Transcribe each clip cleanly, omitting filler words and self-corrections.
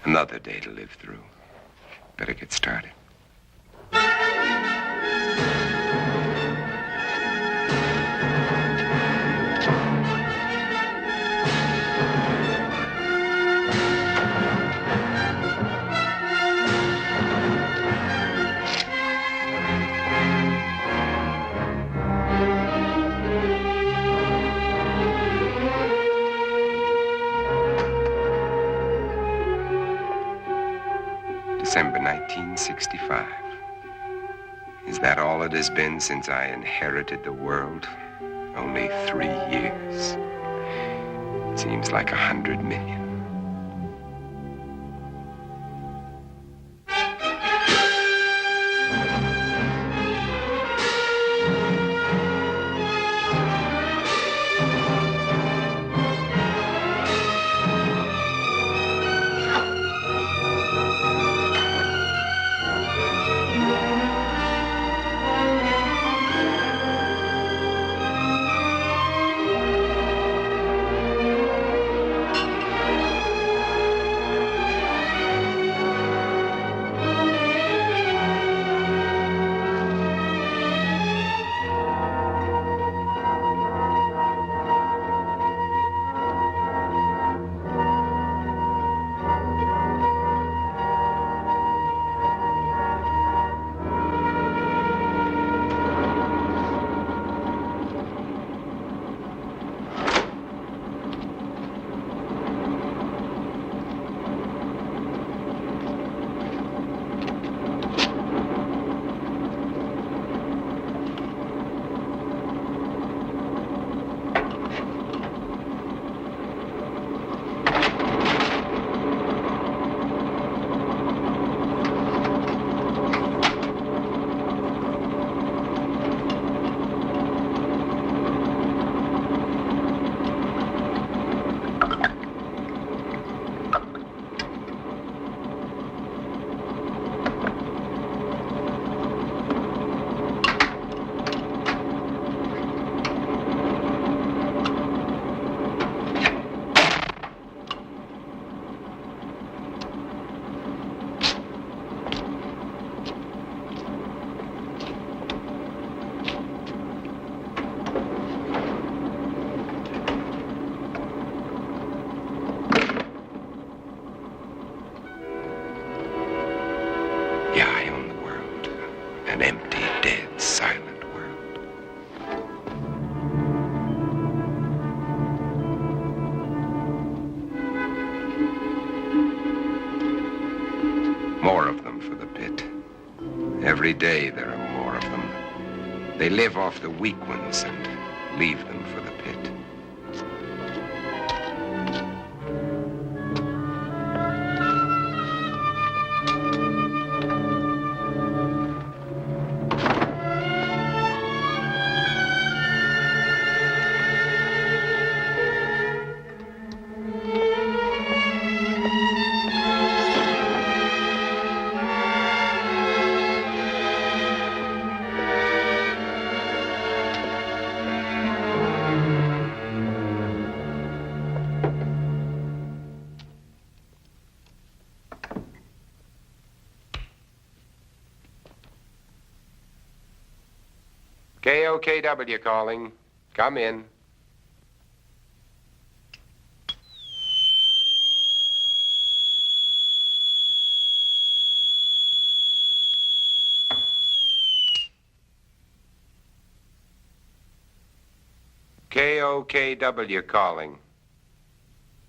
Another day to live through. Better get started. December 1965. Is that all it has been since I inherited the world? Only 3 years. Seems like 100 million. Yeah, I own the world. An empty, dead, silent world. More of them for the pit. Every day there are more of them. They live off the weak ones and leave them for the pit. KOKW calling. Come in. KOKW calling.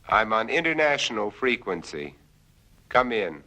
I'm on international frequency. Come in.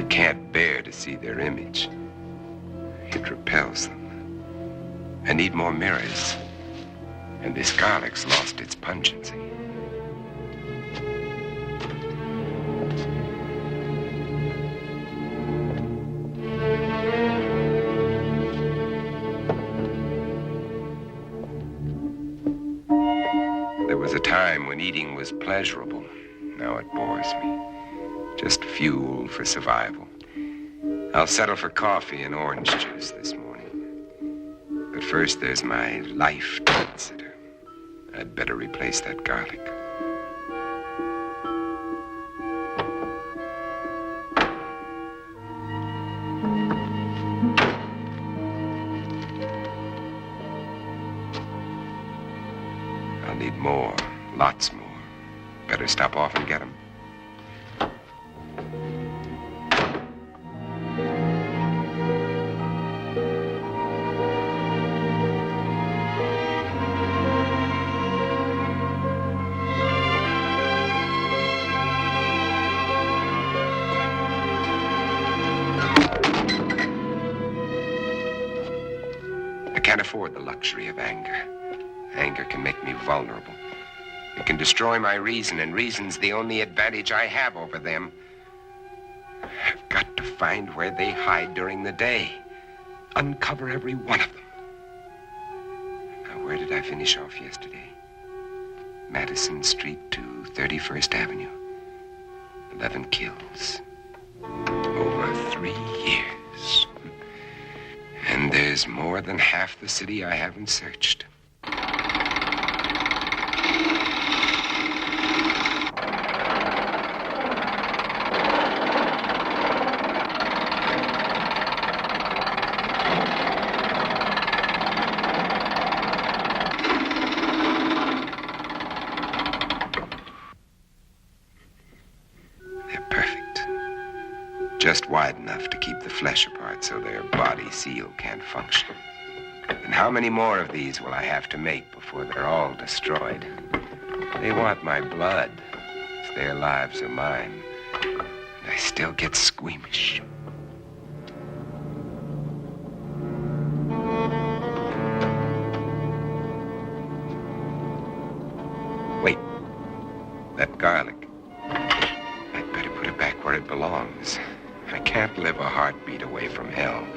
Can't bear to see their image. It repels them. I need more mirrors. And this garlic's lost its pungency. was a time when eating was pleasurable. Now it bores me. Just fuel for survival. I'll settle for coffee and orange juice this morning. But first, there's my life to consider. I'd better replace that garlic. I'll need more, lots more. Better stop off and get them. I can't afford the luxury of anger. Anger can make me vulnerable. It can destroy my reason, and reason's the only advantage I have over them. I've got to find where they hide during the day. Uncover every one of them. Now, where did I finish off yesterday? Madison Street to 31st Avenue. 11 kills. Over 3 years. And there's more than half the city I haven't searched. Just wide enough to keep the flesh apart so their body seal can't function. And how many more of these will I have to make before they're all destroyed? They want my blood. It's their lives or mine. And I still get squeamish. Wait. That garlic. I'd better put it back where it belongs. I can't live a heartbeat away from hell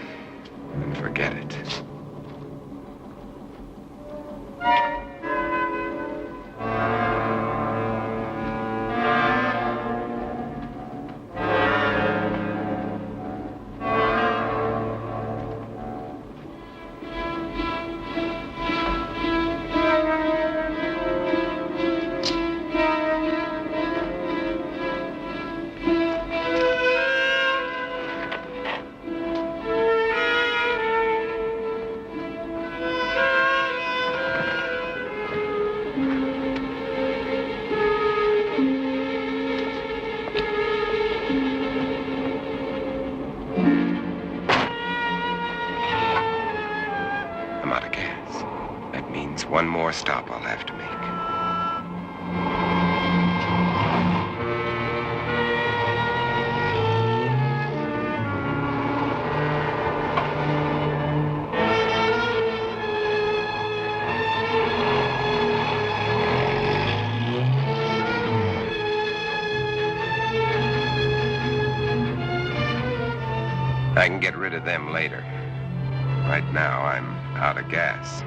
and forget it. One more stop I'll have to make. I can get rid of them later. Right now, I'm out of gas.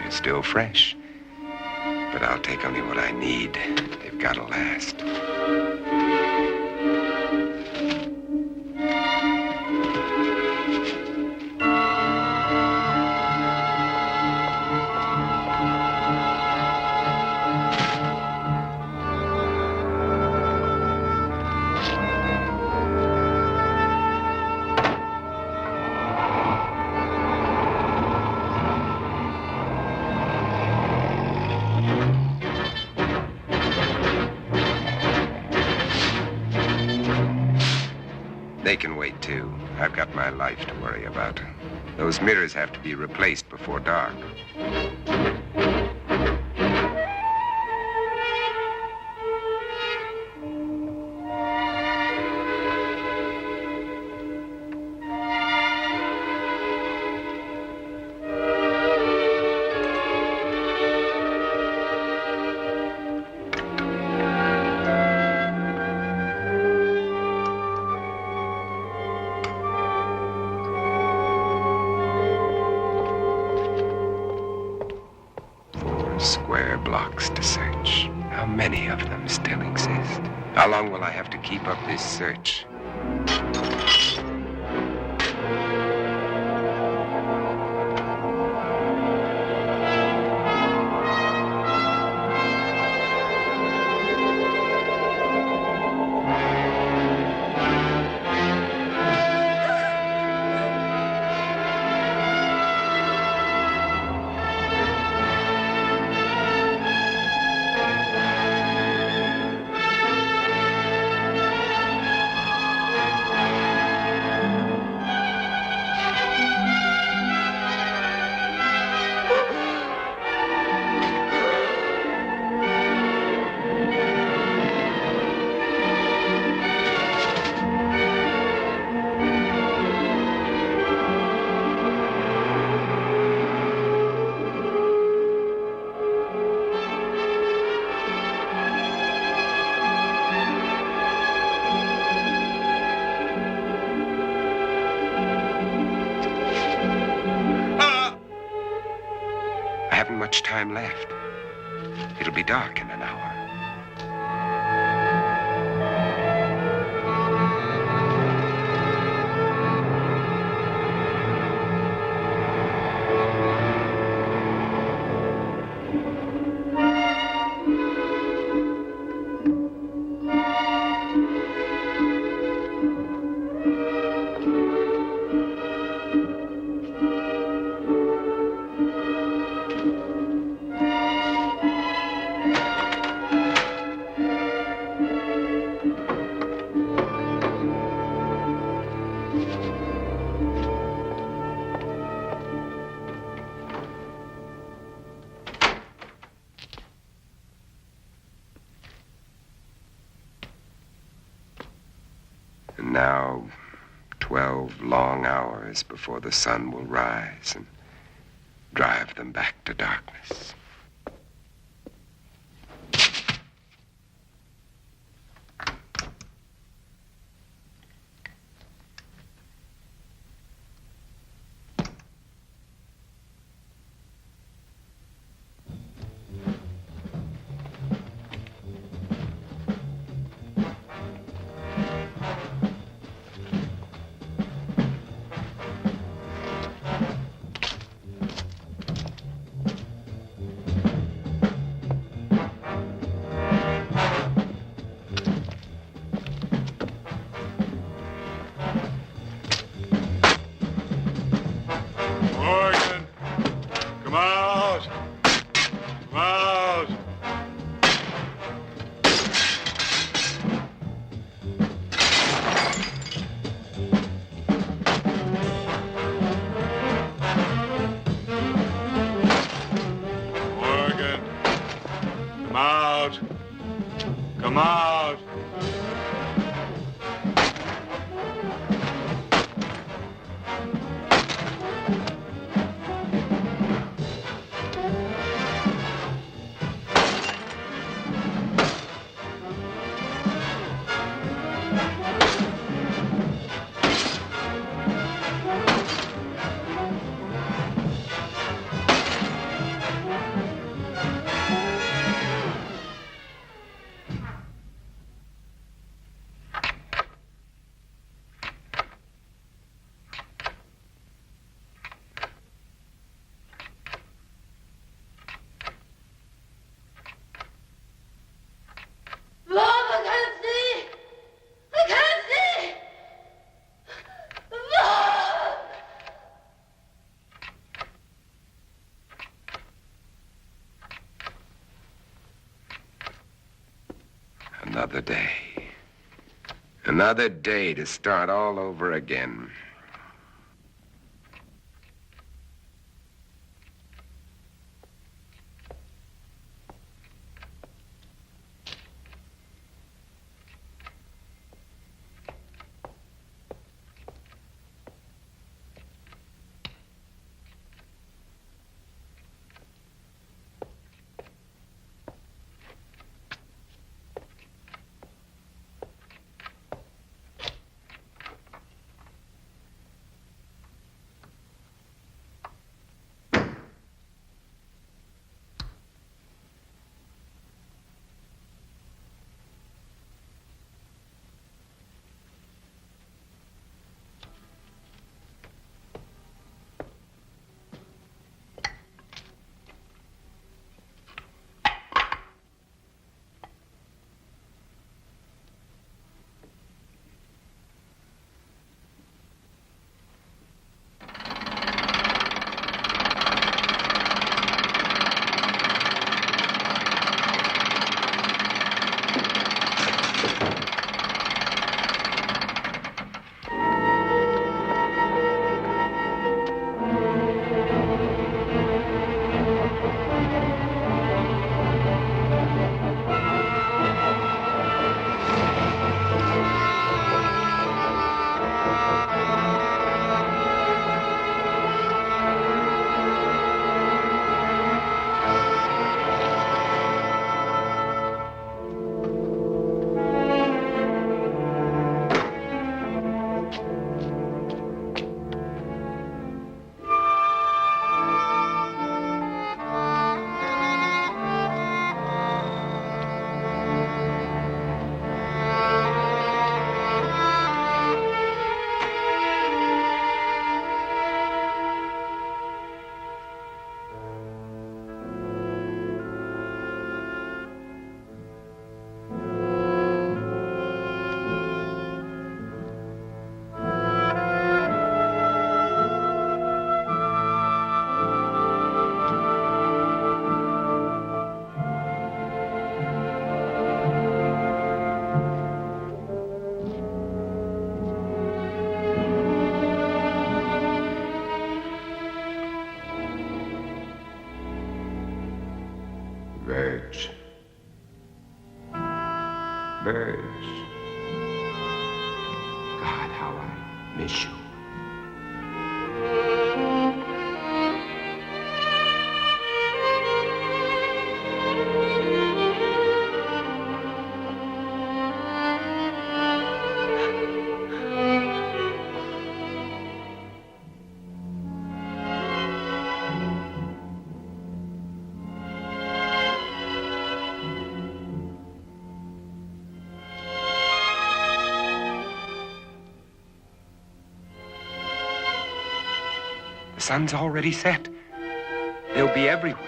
Still fresh. But I'll take only what I need. They've got to last. They can wait, too. I've got my life to worry about. Those mirrors have to be replaced before dark. Square blocks to search. How many of them still exist? How long will I have to keep up this search? I haven't much time left. It'll be dark in an hour. And now, 12 long hours before the sun will rise, and drive them back to darkness. Come out. Another day. Another day to start all over again. Birds. Birds. God, how I miss you. The sun's already set. They'll be everywhere.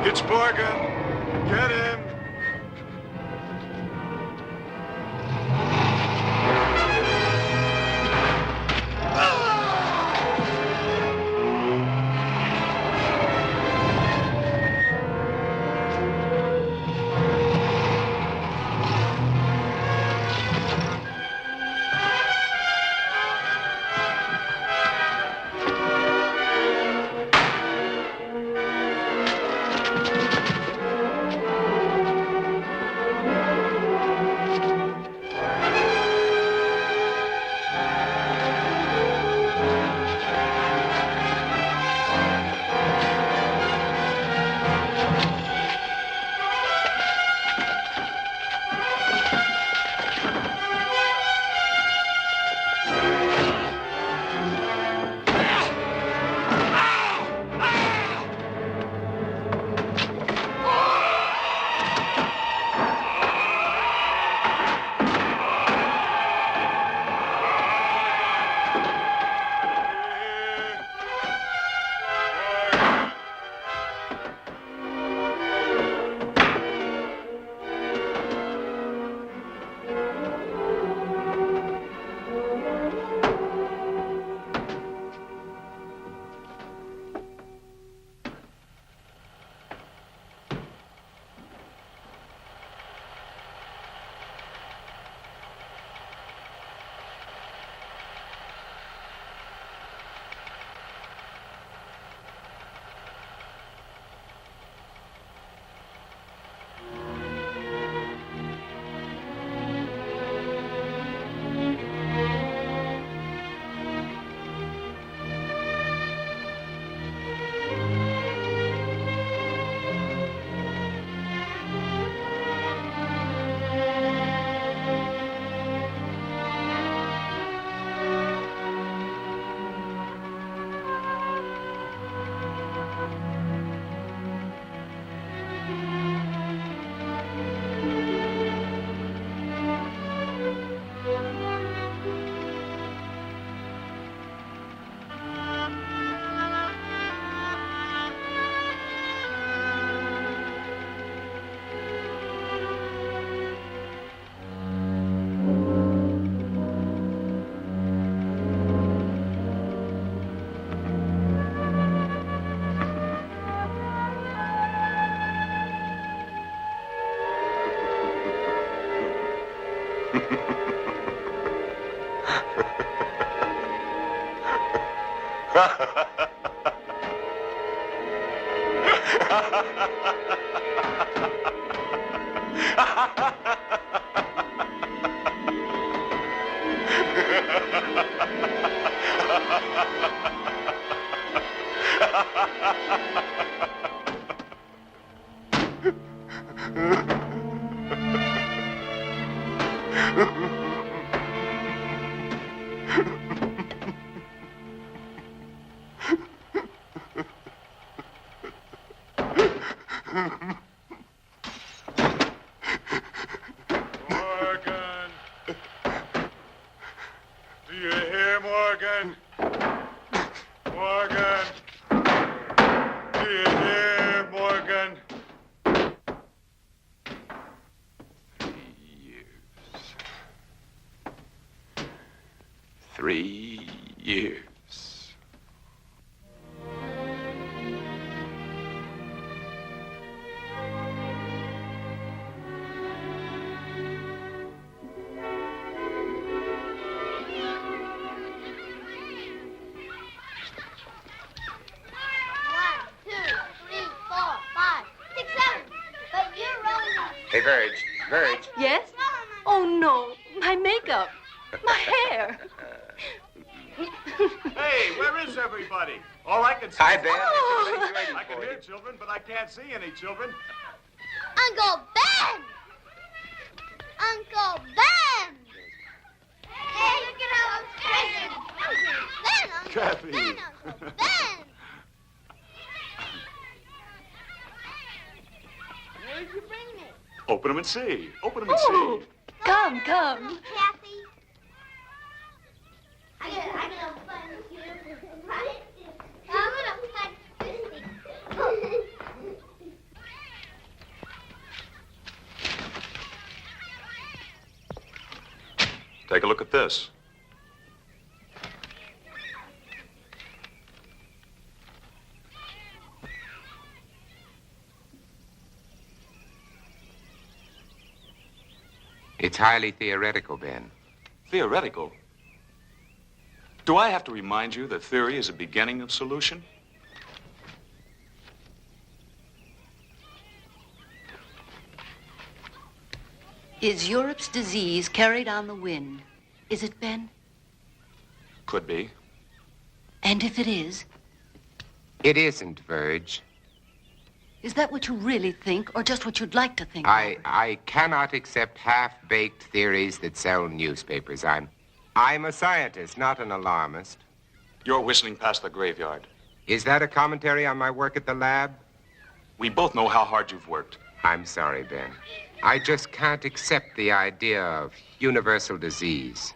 It's Morgan. Get him. Morgan. Do you hear, Morgan? Morgan. Do you hear, Morgan? 3 years. Hey, Verge. Yes? Oh, no. My makeup. My hair. Hey, where is everybody? All I can see. Hi, Ben. Oh. I can hear children, but I can't see any children. Uncle Ben! Uncle Ben! Hey, look at how I'm stressing. Kathy. Uncle Ben! Where'd you bring me? Open them and see. Open them and Oh, see. come. Kathy. I gotta punch you. I'm gonna punch this. Take a look at this. It's highly theoretical, Ben. Theoretical. Do I have to remind you that theory is a beginning of solution? Is Europe's disease carried on the wind? Is it, Ben? Could be. And if it is, It isn't, Verge. is that what you really think, or just what you'd like to think? I cannot accept half-baked theories that sell newspapers. I'm a scientist, not an alarmist. You're whistling past the graveyard. Is that a commentary on my work at the lab? We both know how hard you've worked. I'm sorry, Ben. I just can't accept the idea of universal disease.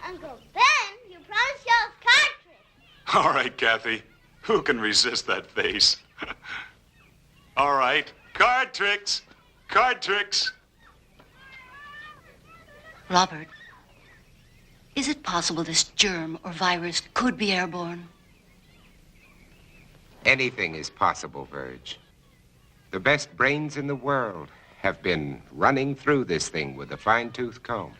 Uncle Ben, you promised y'all a card trick. All right, Kathy. Who can resist that face? All right. Card tricks. Card tricks. Robert, is it possible this germ or virus could be airborne? Anything is possible, Verge. The best brains in the world have been running through this thing with a fine-tooth comb.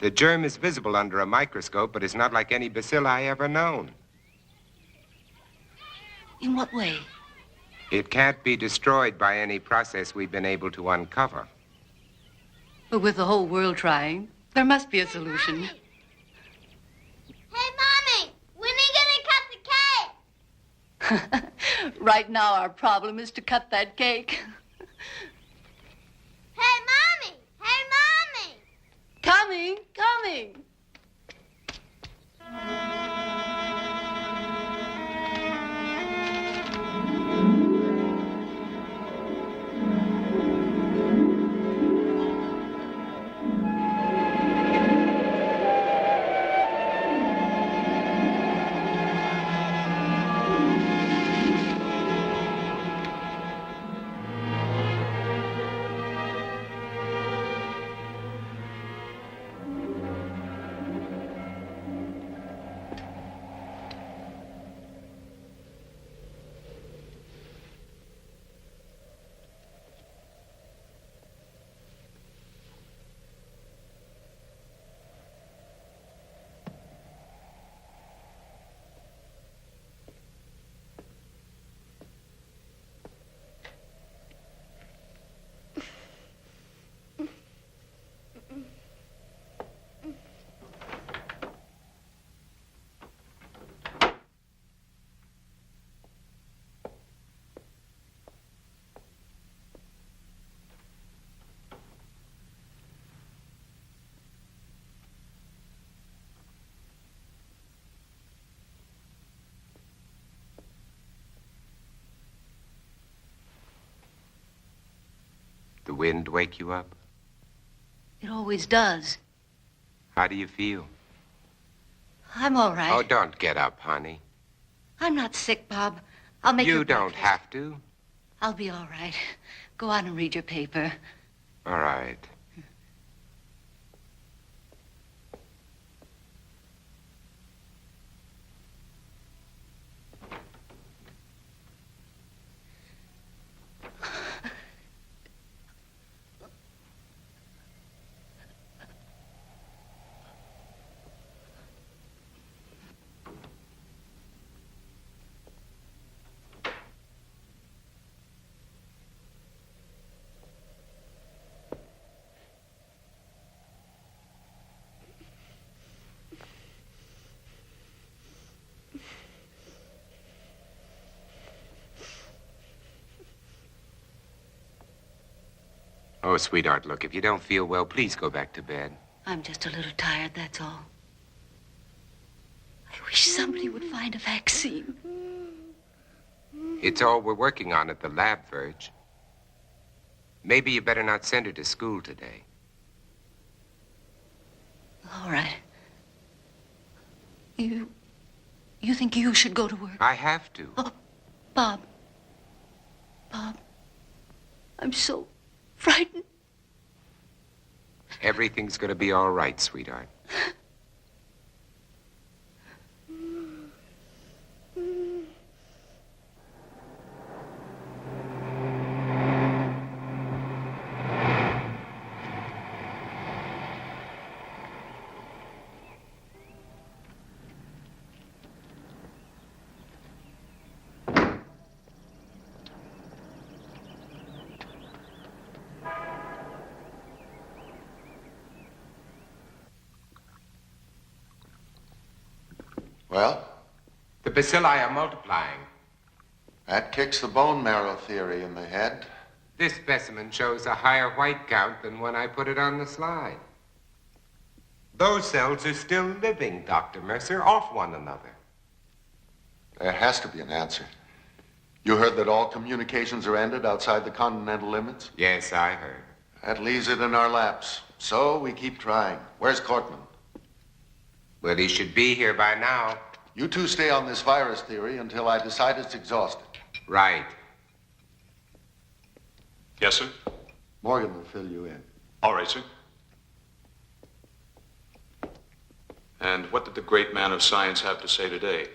The germ is visible under a microscope, but is not like any bacilli ever known. In what way? It can't be destroyed by any process we've been able to uncover. But with the whole world trying, there must be a solution. Hey, Mommy, when are you gonna cut the cake? Right now, our problem is to cut that cake. Hey, Mommy! Hey, Mommy! Coming, coming. The wind wake you up? It always does. How do you feel? I'm all right. Oh, don't get up, honey. I'm not sick, Bob. I'll make You don't breakfast. have to. I'll be all right. Go on and read your paper. All right. Oh, sweetheart, look, if you don't feel well, please go back to bed. I'm just a little tired, that's all. I wish somebody would find a vaccine. It's all we're working on at the lab, Virg. Maybe you better not send her to school today. All right. You think you should go to work? I have to. Oh, Bob. Bob. I'm so frightened. Everything's gonna be all right, sweetheart. Well? The bacilli are multiplying. That kicks the bone marrow theory in the head. This specimen shows a higher white count than when I put it on the slide. Those cells are still living, Dr. Mercer, off one another. There has to be an answer. You heard that all communications are ended outside the continental limits? Yes, I heard. That leaves it in our laps. So we keep trying. Where's Cortman? Well, he should be here by now. You two stay on this virus theory until I decide it's exhausted. Right. Yes, sir? Morgan will fill you in. All right, sir. And what did the great man of science have to say today?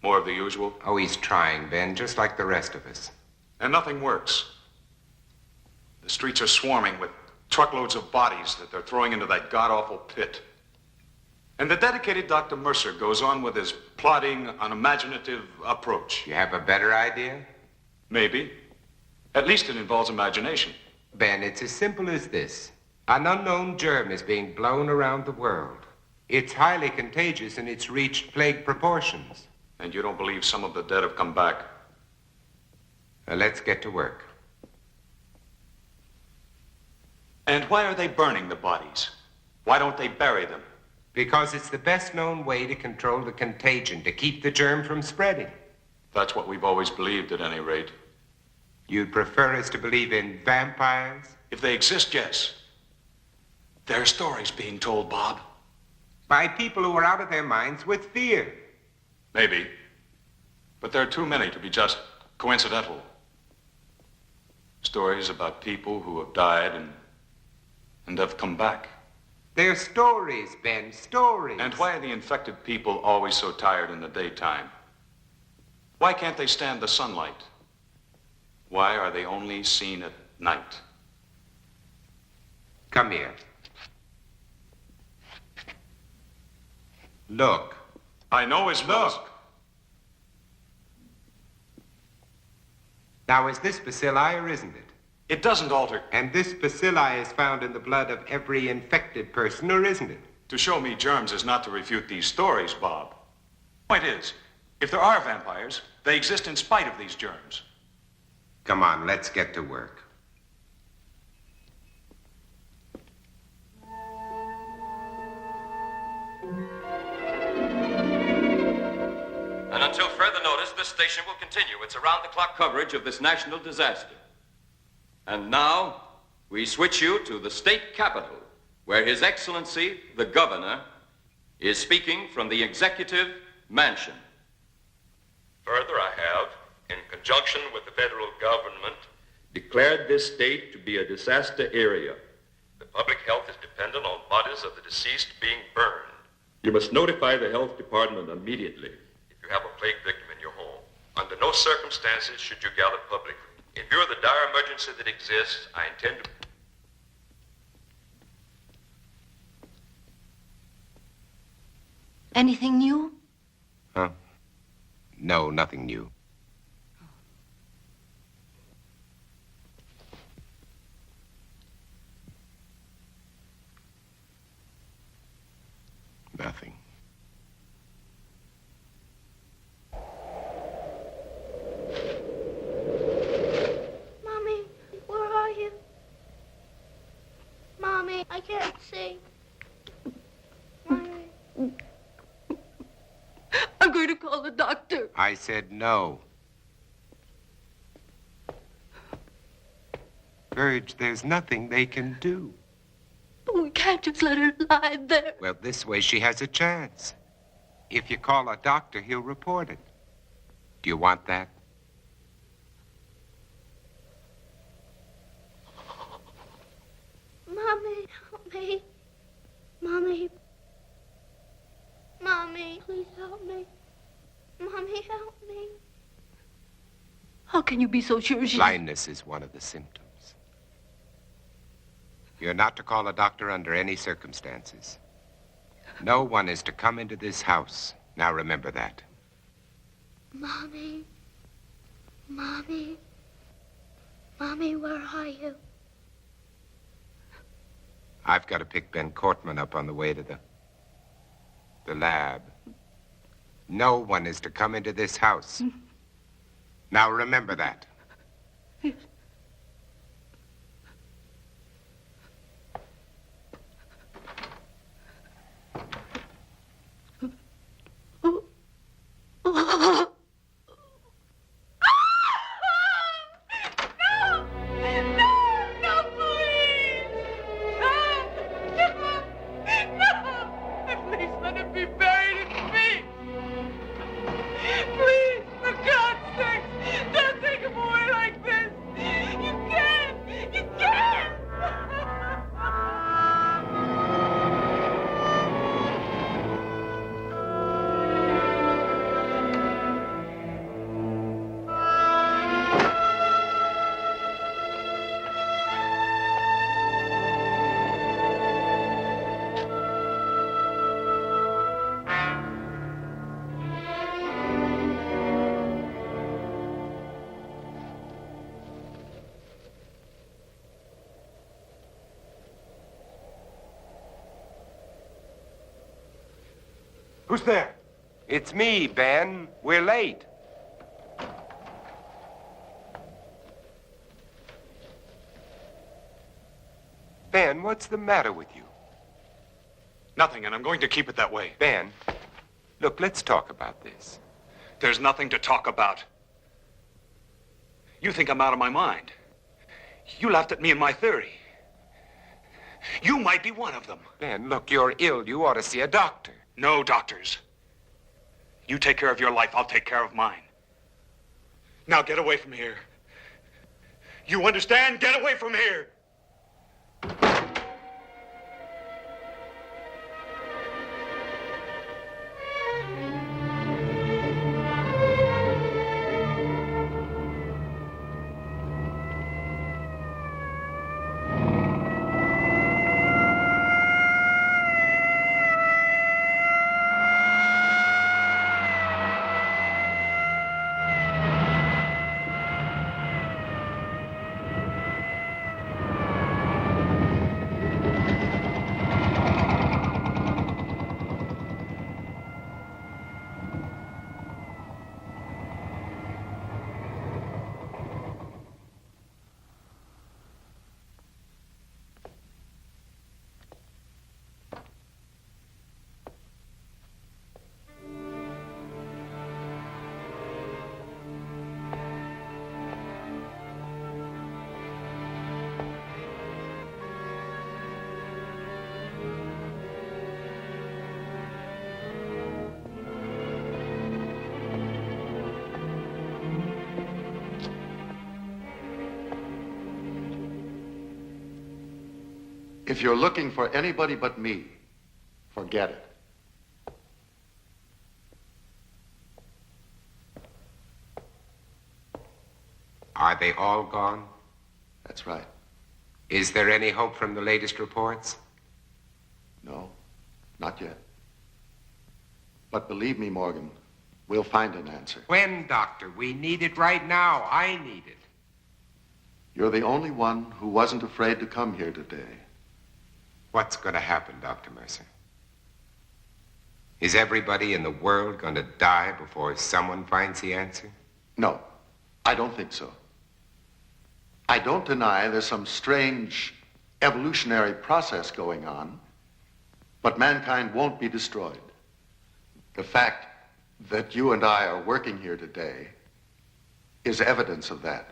More of the usual? Oh, he's trying, Ben, just like the rest of us. And nothing works. The streets are swarming with truckloads of bodies that they're throwing into that god-awful pit. And the dedicated Dr. Mercer goes on with his plodding, unimaginative approach. You have a better idea? Maybe. At least it involves imagination. Ben, it's as simple as this. An unknown germ is being blown around the world. It's highly contagious and it's reached plague proportions. And you don't believe some of the dead have come back? Now, let's get to work. And why are they burning the bodies? Why don't they bury them? Because it's the best known way to control the contagion, to keep the germ from spreading. That's what we've always believed, at any rate. You'd prefer us to believe in vampires? If they exist, yes. There are stories being told, Bob. By people who are out of their minds with fear. Maybe. But there are too many to be just coincidental. Stories about people who have died and have come back. They're stories, Ben, stories. And why are the infected people always so tired in the daytime? Why can't they stand the sunlight? Why are they only seen at night? Come here. Look. I know his look. Now, is this bacilli or isn't it? It doesn't alter. And this bacilli is found in the blood of every infected person, or isn't it? To show me germs is not to refute these stories, Bob. Point is, if there are vampires, they exist in spite of these germs. Come on, let's get to work. And until further notice, this station will continue its around-the-clock coverage of this national disaster. And now, we switch you to the state capitol, where His Excellency, the Governor, is speaking from the Executive Mansion. Further, I have, in conjunction with the federal government, declared this state to be a disaster area. The public health is dependent on bodies of the deceased being burned. You must notify the health department immediately if you have a plague victim in your home. Under no circumstances should you gather publicly. In view of the dire emergency that exists, I intend to... Anything new? Huh? No, nothing new. Nothing. Mommy, where are you? I can't see. Mommy. I'm going to call the doctor. I said no. Virg, there's nothing they can do. But we can't just let her lie there. Well, this way she has a chance. If you call a doctor, he'll report it. Do you want that? Mommy, help me. Mommy. Mommy, please help me. Mommy, help me. How can you be so sure she's... Blindness is one of the symptoms. You're not to call a doctor under any circumstances. No one is to come into this house. Now remember that. Mommy. Mommy. Mommy, where are you? I've got to pick Ben Cortman up on the way to the lab. No one is to come into this house. Now remember that. Yes. Who's there? It's me, Ben. We're late. Ben, what's the matter with you? Nothing, and I'm going to keep it that way. Ben, look, let's talk about this. There's nothing to talk about. You think I'm out of my mind. You laughed at me and my theory. You might be one of them. Ben, look, you're ill. You ought to see a doctor. No doctors. You take care of your life, I'll take care of mine. Now get away from here. You understand? Get away from here! If you're looking for anybody but me, forget it. Are they all gone? That's right. Is there any hope from the latest reports? No, not yet. But believe me, Morgan, we'll find an answer. When, Doctor? We need it right now. I need it. You're the only one who wasn't afraid to come here today. What's going to happen, Dr. Mercer? Is everybody in the world going to die before someone finds the answer? No, I don't think so. I don't deny there's some strange evolutionary process going on, but mankind won't be destroyed. The fact that you and I are working here today is evidence of that.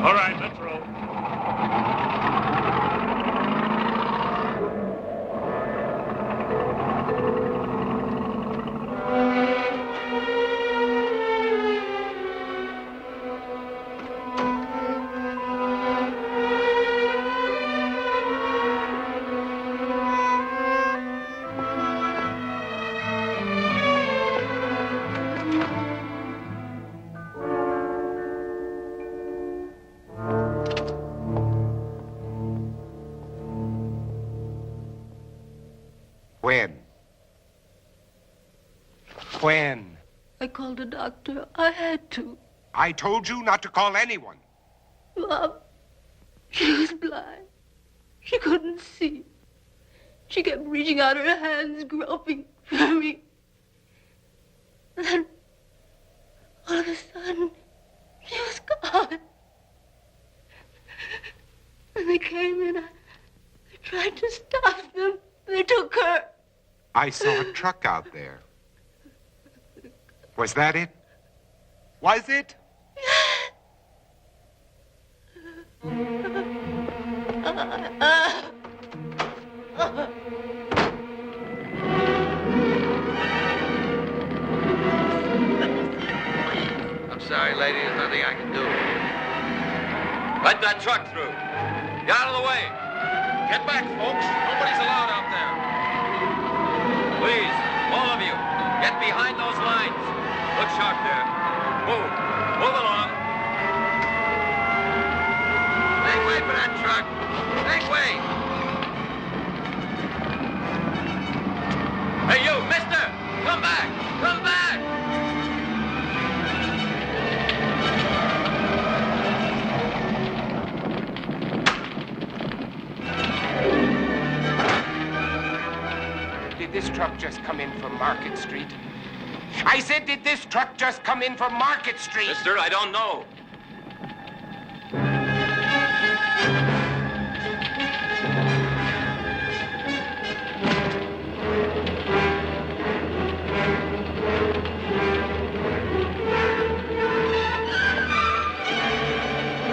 All right, let's roll. When? I called a doctor. I had to. I told you not to call anyone. Mom, she was blind. She couldn't see. She kept reaching out her hands, groping for me. And then, all of a sudden, she was gone. When they came in, I tried to stop them. They took her. I saw a truck out there. Was that it? Was it? I'm sorry, lady. There's nothing I can do. Let that truck through. Get out of the way. Get back, folks. Nobody's allowed out there. Please, all of you, get behind those lines. Look sharp there. Move. Move along. Make way for that truck. Make way. Hey, you, mister! Come back! Come back! Did this truck just come in from Market Street? I said, did this truck just come in from Market Street? Mister, I don't know.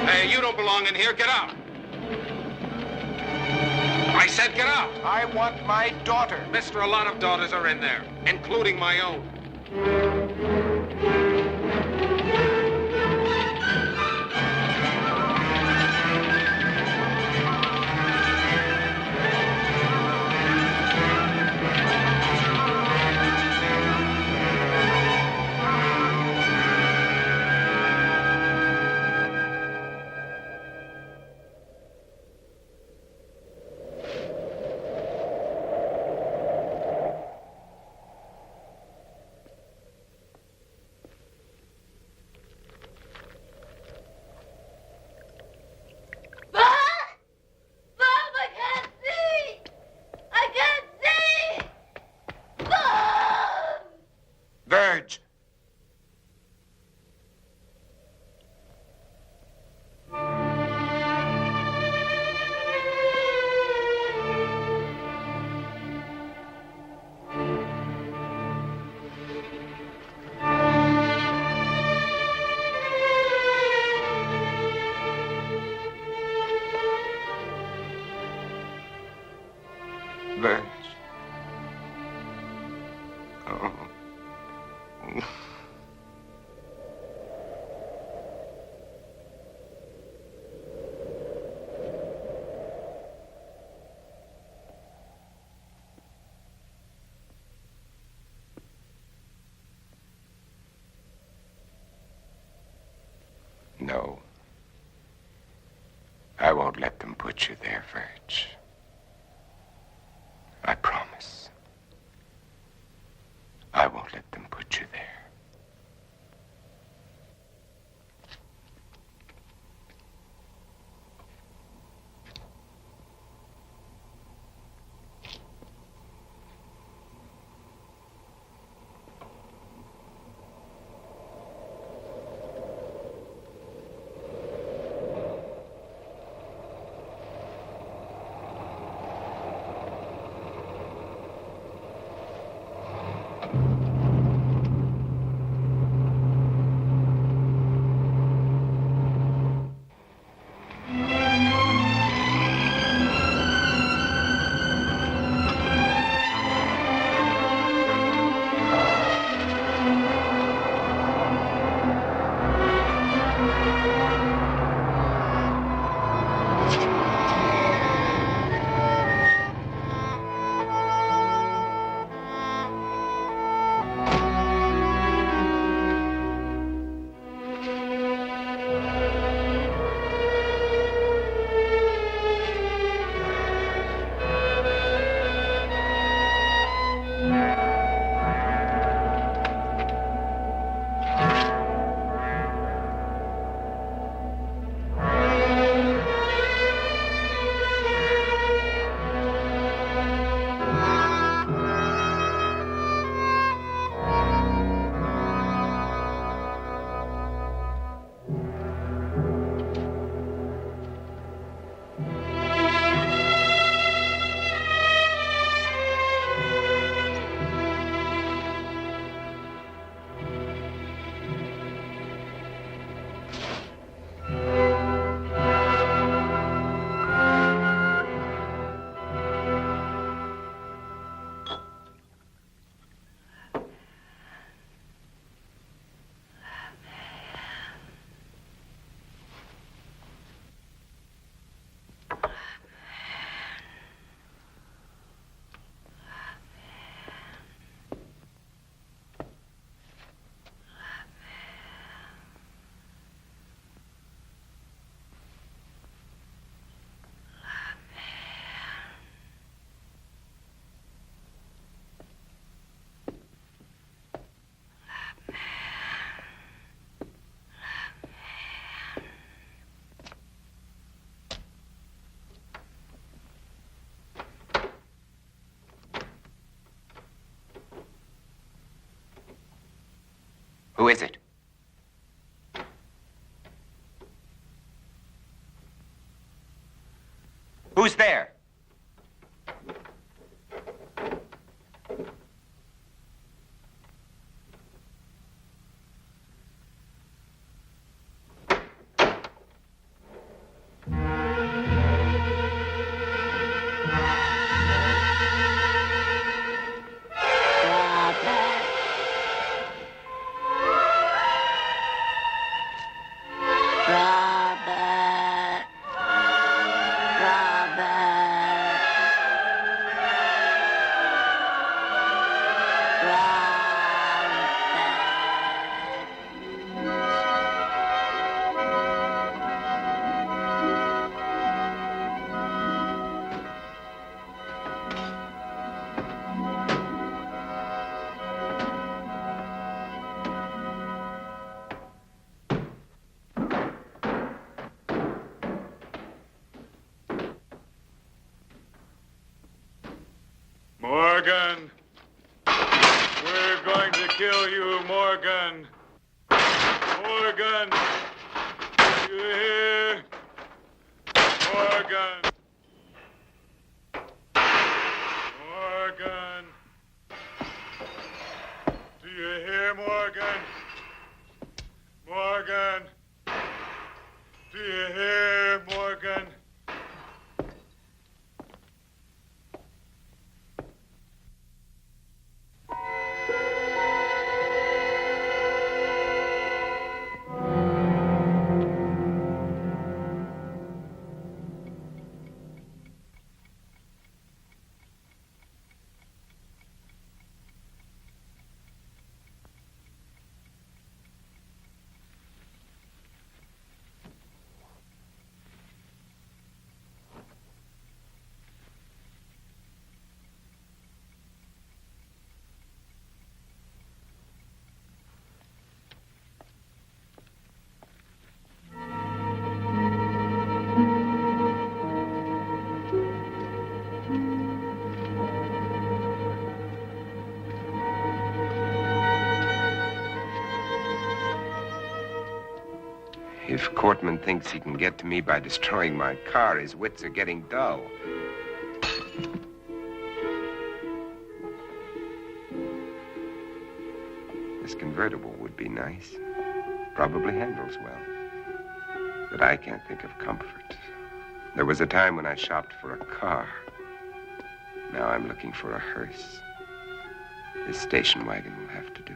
Hey, you don't belong in here. Get out. I said get out. I want my daughter. Mister, a lot of daughters are in there, including my own. Verge. Verge. Oh. No. I won't let them put you there, Verge. I promise. I won't let them put you there. Who is it? Who's there? Morgan! We're going to kill you, Morgan! Morgan! You hear? Morgan! Morgan! Do you hear, Morgan? Morgan! Do you hear, Morgan? If Cortman thinks he can get to me by destroying my car, his wits are getting dull. This convertible would be nice. Probably handles well. But I can't think of comfort. There was a time when I shopped for a car. Now I'm looking for a hearse. This station wagon will have to do.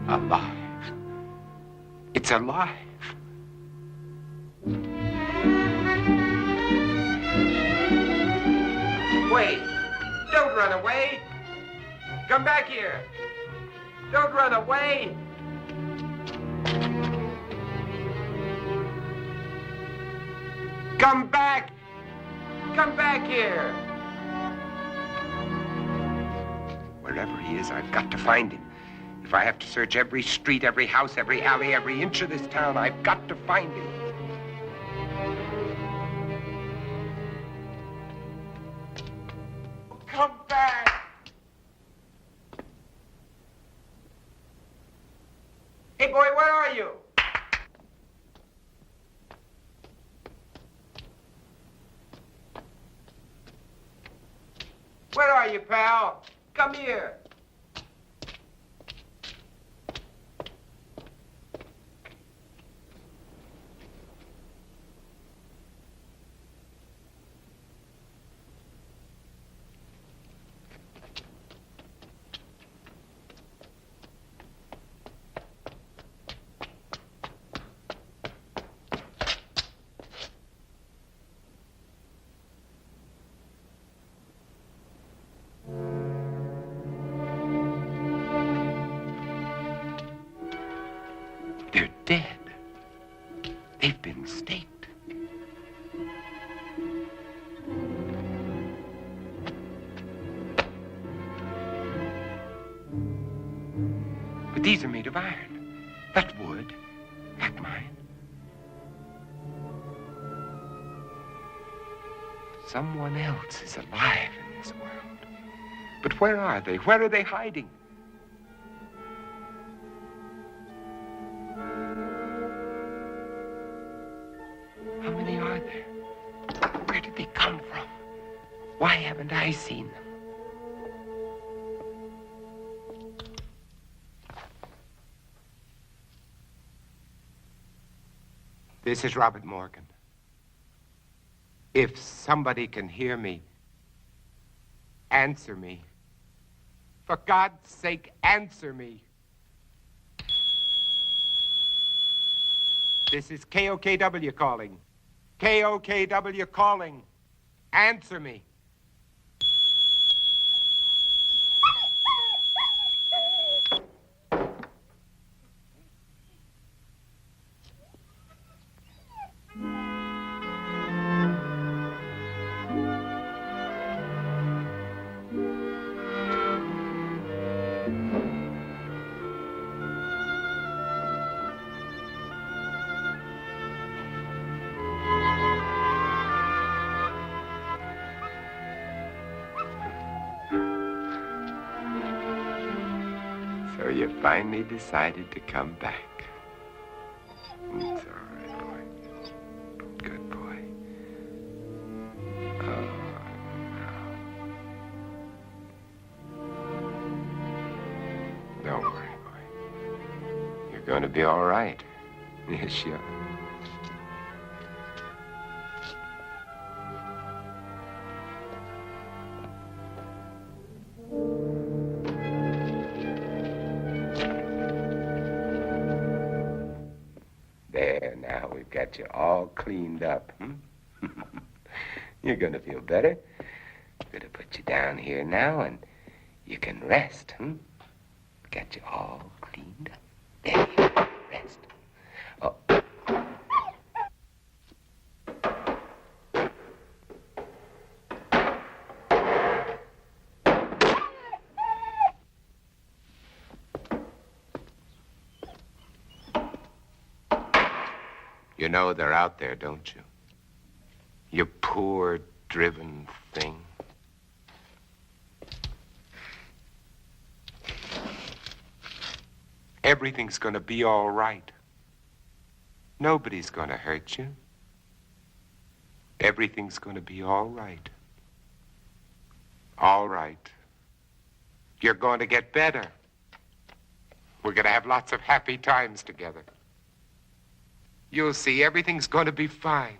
Alive. It's alive. Wait. Don't run away. Come back here. Don't run away. Come back. Come back here. Wherever he is, I've got to find him. If I have to search every street, every house, every alley, every inch of this town, I've got to find him. Come back! Hey, boy, where are you? Where are you, pal? Come here. state. But these are made of iron, not wood, like mine. Someone else is alive in this world. But where are they? Where are they hiding? How many are there? Where did they come from? Why haven't I seen them? This is Robert Morgan. If somebody can hear me, answer me. For God's sake, answer me. This is KOKW calling. KOKW calling. Answer me. So you finally decided to come back. It's all right, boy. Good boy. Oh, no. Don't worry, boy. You're going to be all right. Yes, you are. There, now we've got you all cleaned up. You're gonna feel better. Gonna put you down here now and you can rest. Got you all cleaned up. There you go. Rest. Oh. You know they're out there, don't you? You poor, driven thing. Everything's gonna be all right. Nobody's gonna hurt you. Everything's gonna be all right. All right. You're going to get better. We're gonna have lots of happy times together. You'll see, everything's going to be fine.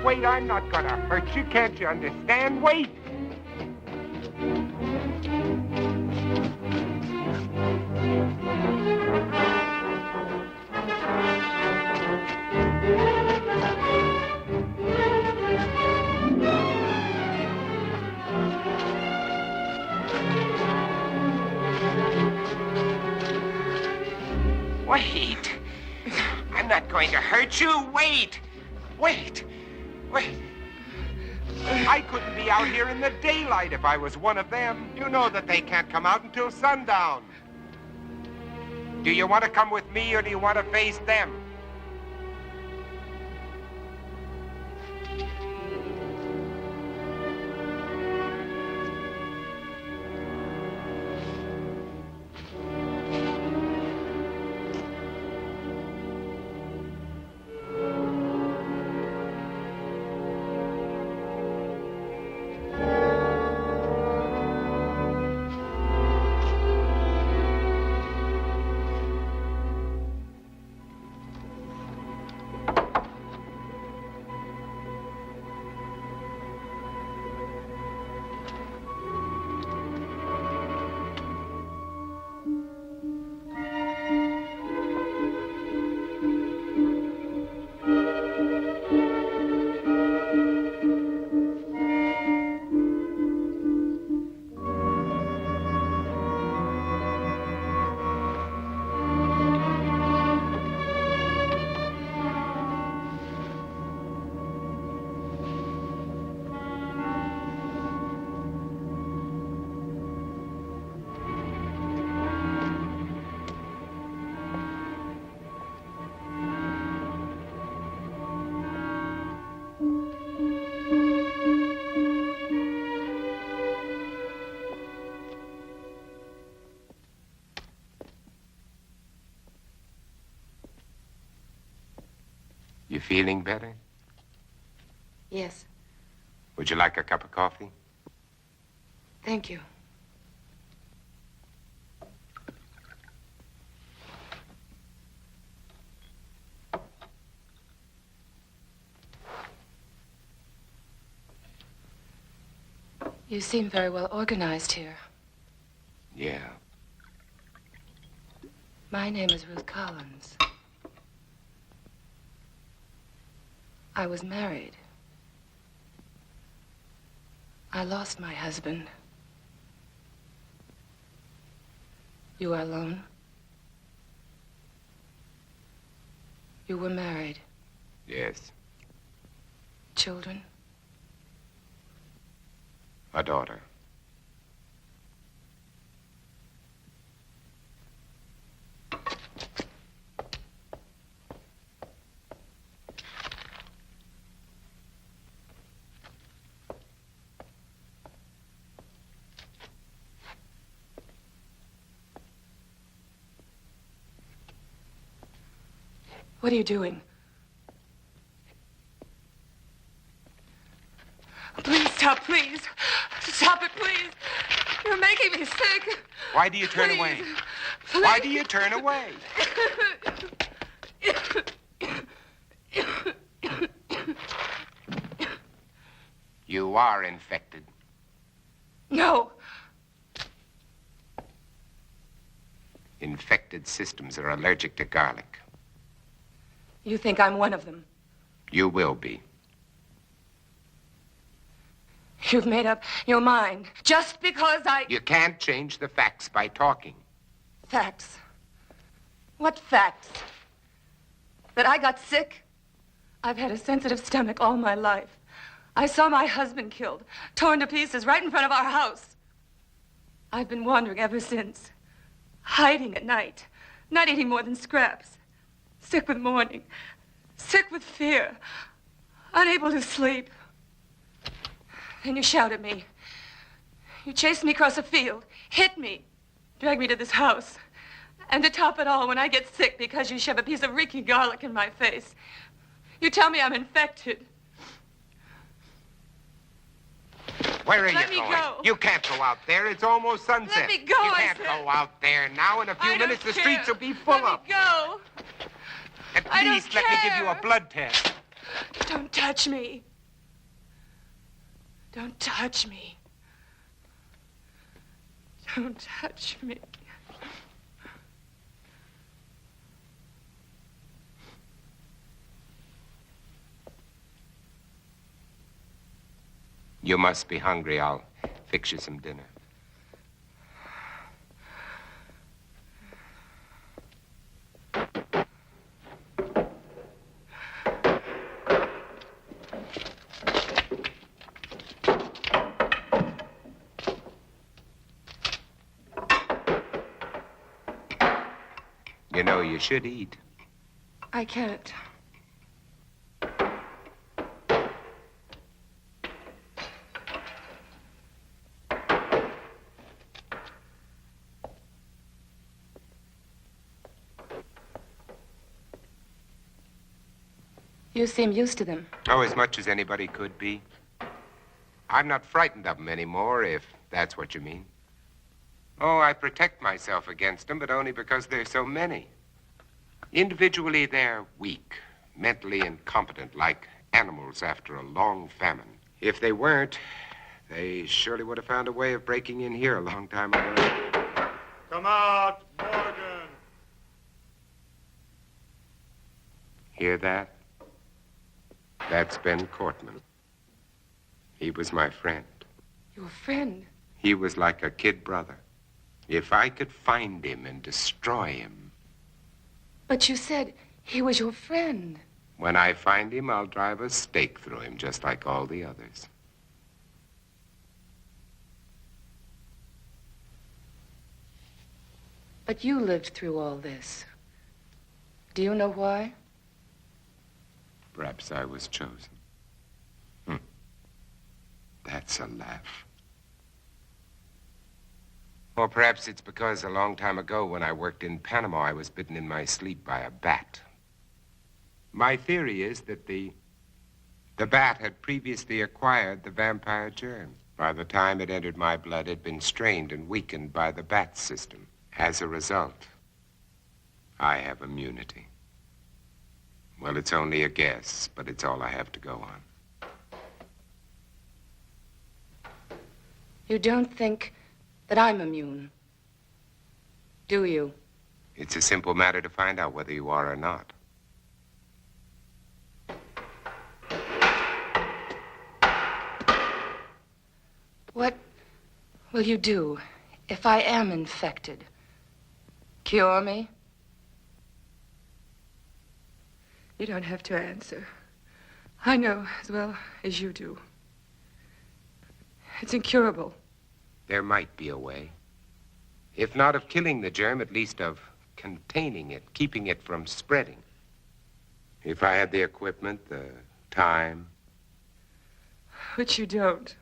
Wait, I'm not gonna hurt you. Can't you understand? Wait. Wait. I'm not going to hurt you. Wait. Wait. I couldn't be out here in the daylight if I was one of them. You know that they can't come out until sundown. Do you want to come with me or do you want to face them? You feeling better? Yes. Would you like a cup of coffee? Thank you. You seem very well organized here. Yeah. My name is Ruth Collins. I was married. I lost my husband. You are alone? You were married? Yes. Children? A daughter. What are you doing? Please stop, please. Stop it, please. You're making me sick. Why do you turn away? Please. Why do you turn away? You are infected. No. Infected systems are allergic to garlic. You think I'm one of them? You will be. You've made up your mind just because You can't change the facts by talking. Facts? What facts? That I got sick? I've had a sensitive stomach all my life. I saw my husband killed, torn to pieces right in front of our house. I've been wandering ever since, hiding at night, not eating more than scraps, sick with mourning, sick with fear, unable to sleep. Then you shout at me. You chased me across a field, hit me, dragged me to this house. And to top it all, when I get sick because you shove a piece of reeking garlic in my face, you tell me I'm infected. Where are Let you me going? go. You can't go out there. It's almost sunset. Let me go, You I can't said. go out there now. In a few I don't minutes, the care. streets will be full Let up. me go. At I don't least let me give you a care. blood test. Don't touch me. Don't touch me. Don't touch me. You must be hungry. I'll fix you some dinner. You know, you should eat. I can't. You seem used to them. Oh, as much as anybody could be. I'm not frightened of them anymore, if that's what you mean. Oh, I protect myself against them, but only because there's so many. Individually, they're weak, mentally incompetent, like animals after a long famine. If they weren't, they surely would have found a way of breaking in here a long time ago. Come out, Morgan. Hear that? That's Ben Cortman. He was my friend. Your friend? He was like a kid brother. If I could find him and destroy him. But you said he was your friend. When I find him, I'll drive a stake through him, just like all the others. But you lived through all this. Do you know why? Perhaps I was chosen. That's a laugh. Or perhaps it's because a long time ago when I worked in Panama, I was bitten in my sleep by a bat. My theory is that the bat had previously acquired the vampire germ. By the time it entered my blood, it had been strained and weakened by the bat system. As a result, I have immunity. Well, it's only a guess, but it's all I have to go on. You don't think that I'm immune, do you? It's a simple matter to find out whether you are or not. What will you do if I am infected? Cure me? You don't have to answer. I know as well as you do. It's incurable. There might be a way. If not of killing the germ, at least of containing it, keeping it from spreading. If I had the equipment, the time. Which you don't.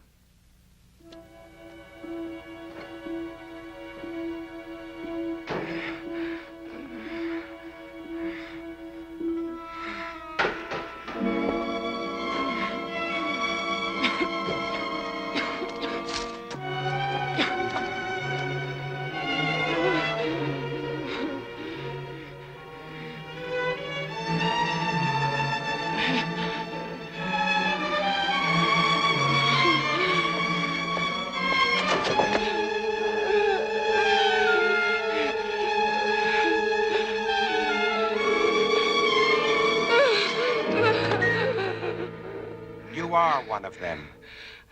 One of them.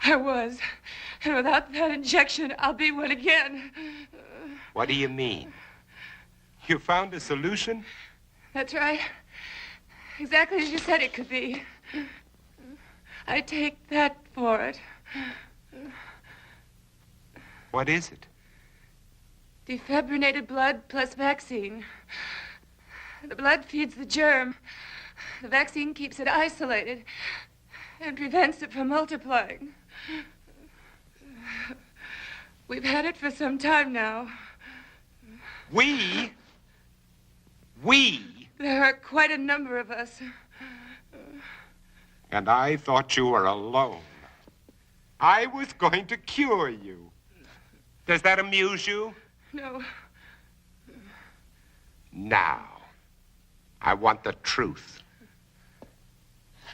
I was. And without that injection, I'll be one again. What do you mean? You found a solution? That's right. Exactly as you said it could be. I take that for it. What is it? Defibrinated blood plus vaccine. The blood feeds the germ. The vaccine keeps it isolated and prevents it from multiplying. We've had it for some time now. We? There are quite a number of us. And I thought you were alone. I was going to cure you. Does that amuse you? No. Now, I want the truth.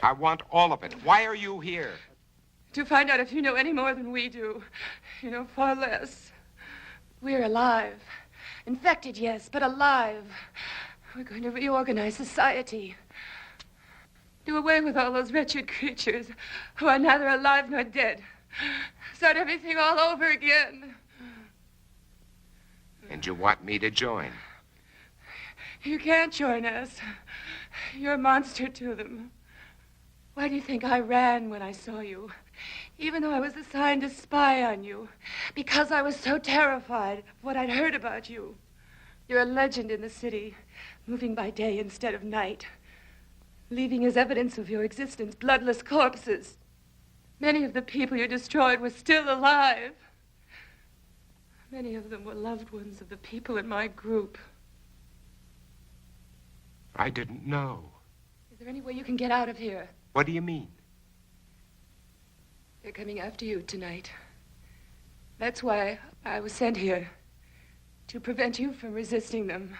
I want all of it. Why are you here? To find out if you know any more than we do. You know far less. We're alive. Infected, yes, but alive. We're going to reorganize society. Do away with all those wretched creatures who are neither alive nor dead. Start everything all over again. And you want me to join? You can't join us. You're a monster to them. Why do you think I ran when I saw you? Even though I was assigned to spy on you. Because I was so terrified of what I'd heard about you. You're a legend in the city, moving by day instead of night. Leaving as evidence of your existence bloodless corpses. Many of the people you destroyed were still alive. Many of them were loved ones of the people in my group. I didn't know. Is there any way you can get out of here? What do you mean? They're coming after you tonight. That's why I was sent here. To prevent you from resisting them.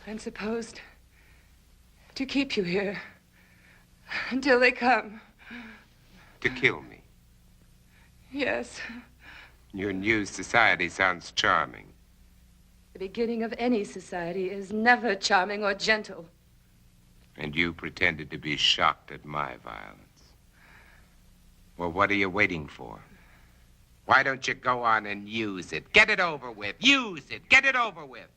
And supposed to keep you here. Until they come. To kill me? Yes. Your new society sounds charming. The beginning of any society is never charming or gentle. And you pretended to be shocked at my violence. Well, what are you waiting for? Why don't you go on and use it? Get it over with. Use it. Get it over with.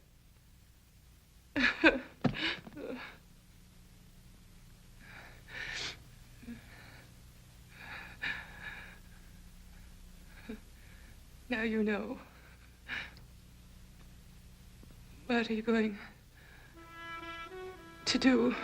Now you know. What are you going to do?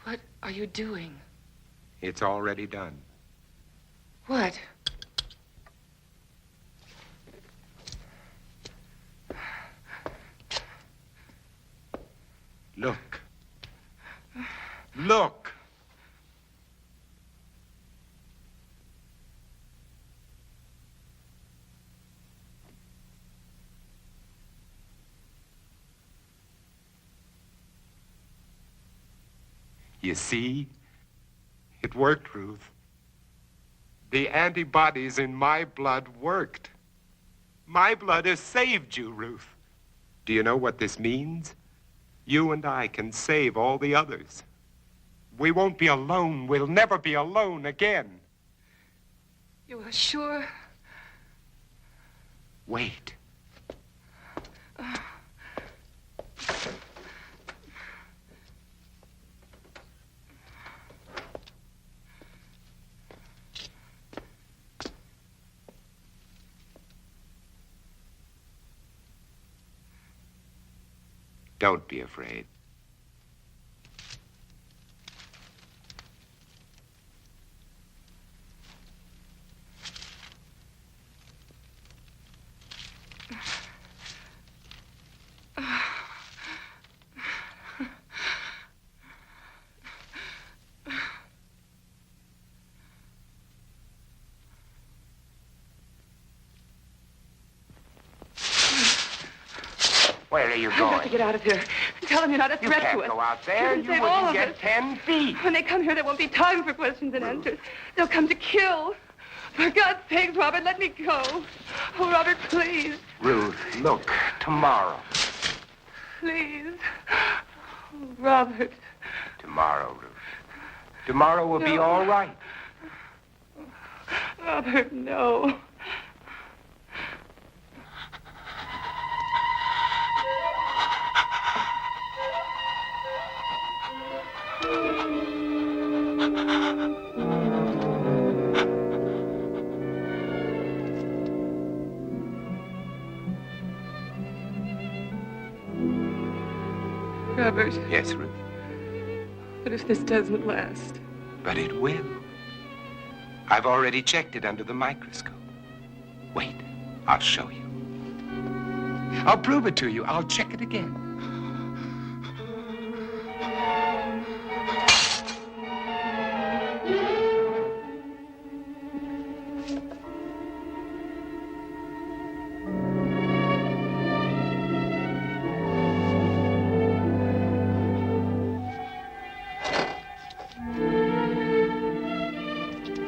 What are you doing? It's already done. What? Look. Look. You see? It worked, Ruth. The antibodies in my blood worked. My blood has saved you, Ruth. Do you know what this means? You and I can save all the others. We won't be alone. We'll never be alone again. You are sure? Wait. Don't be afraid. Where are you I've got going? to get out of here. Tell them you're not a You threat can't to us. go out there. You You can save all wouldn't of get us. 10 feet. When they come here, there won't be time for questions and answers. They'll come to kill. For God's sakes, Robert, let me go. Oh, Robert, please. Ruth, look, tomorrow. Please. Oh, Robert. Tomorrow, Ruth. Tomorrow will be all right. Robert, no. Robert, Yes, Ruth. what if this doesn't last? But it will. I've already checked it under the microscope. Wait, I'll show you. I'll prove it to you. I'll check it again.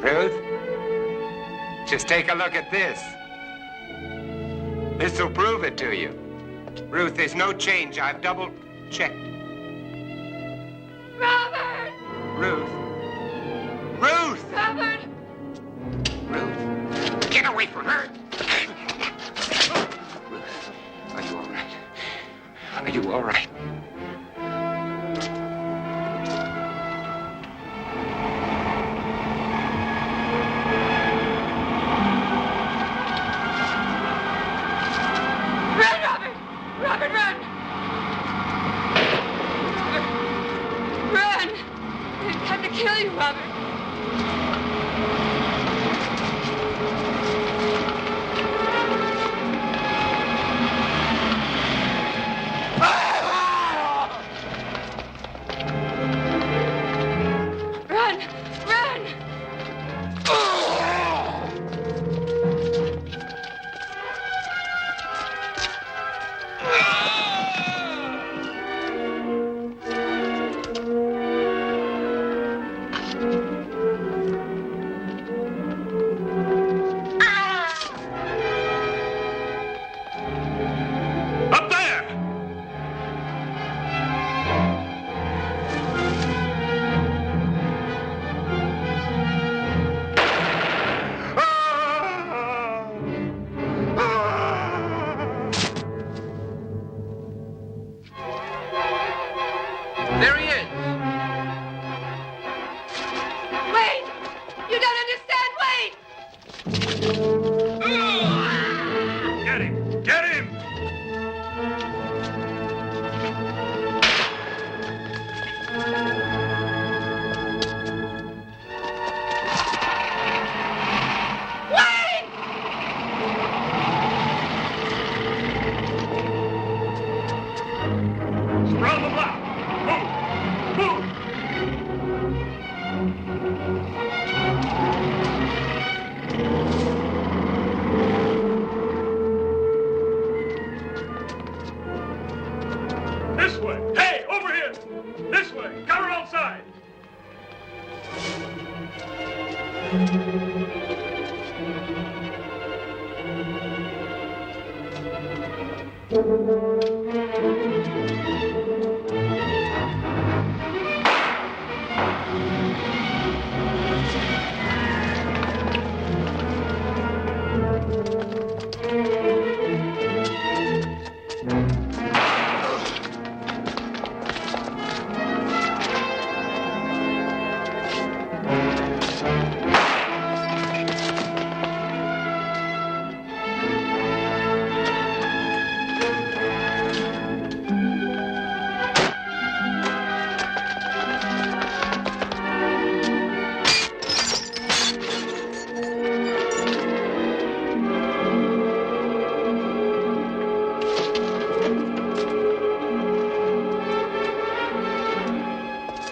Ruth, just take a look at this. This'll prove it to you. Ruth, there's no change. I've double-checked. Robert! Ruth. Ruth! Robert! Ruth. Get away from her! Ruth, are you all right? Are you all right? Run, Robert! Robert, run! Run! They've come to kill you, Robert. Run! Run! Up there! There he is. Wait! You don't understand! Wait! Get him! Get him! Wait! Round the block! Move! Move! This way! Hey, over here! This way! Cover outside!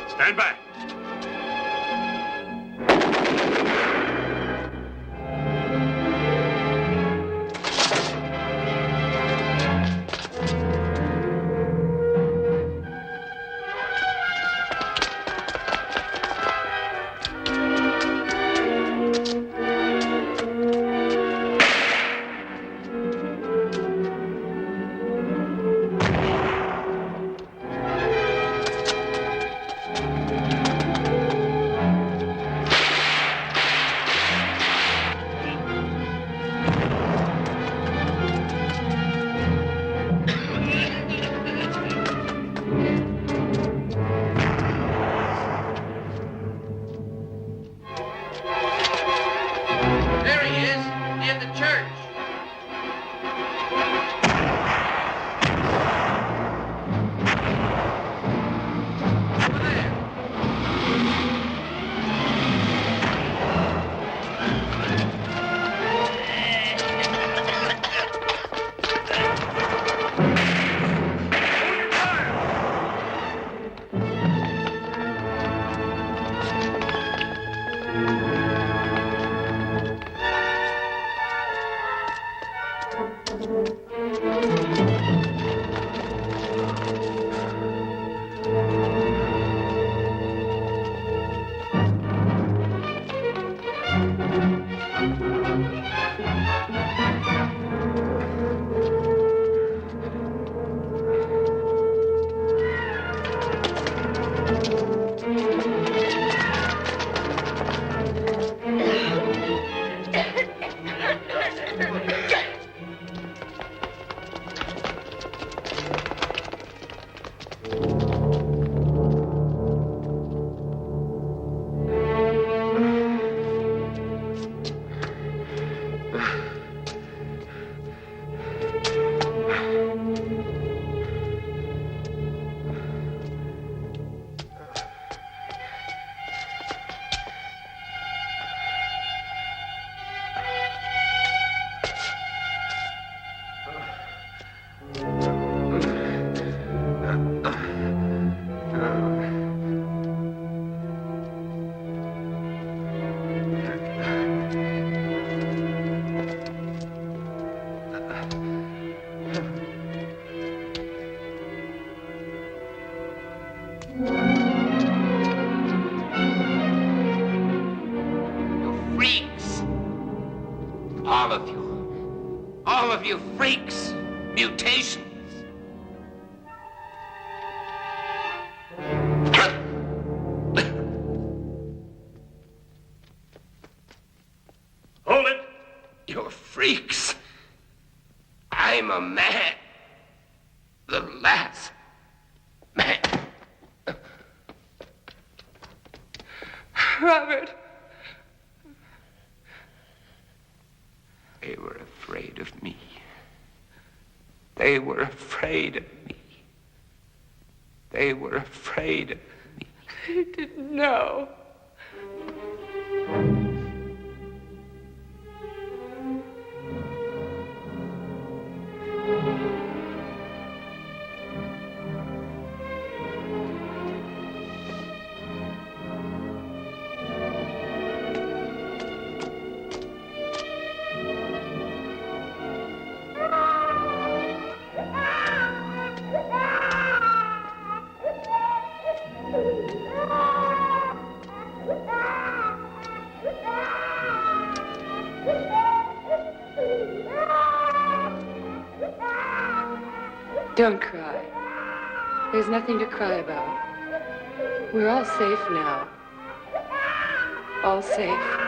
Stand back. All of you freaks, mutations. Hold it. You're freaks. I'm a man. The last man. Robert. They were afraid of me. They were afraid of me. They were afraid of me. They didn't know. Don't cry. There's nothing to cry about. We're all safe now. All safe.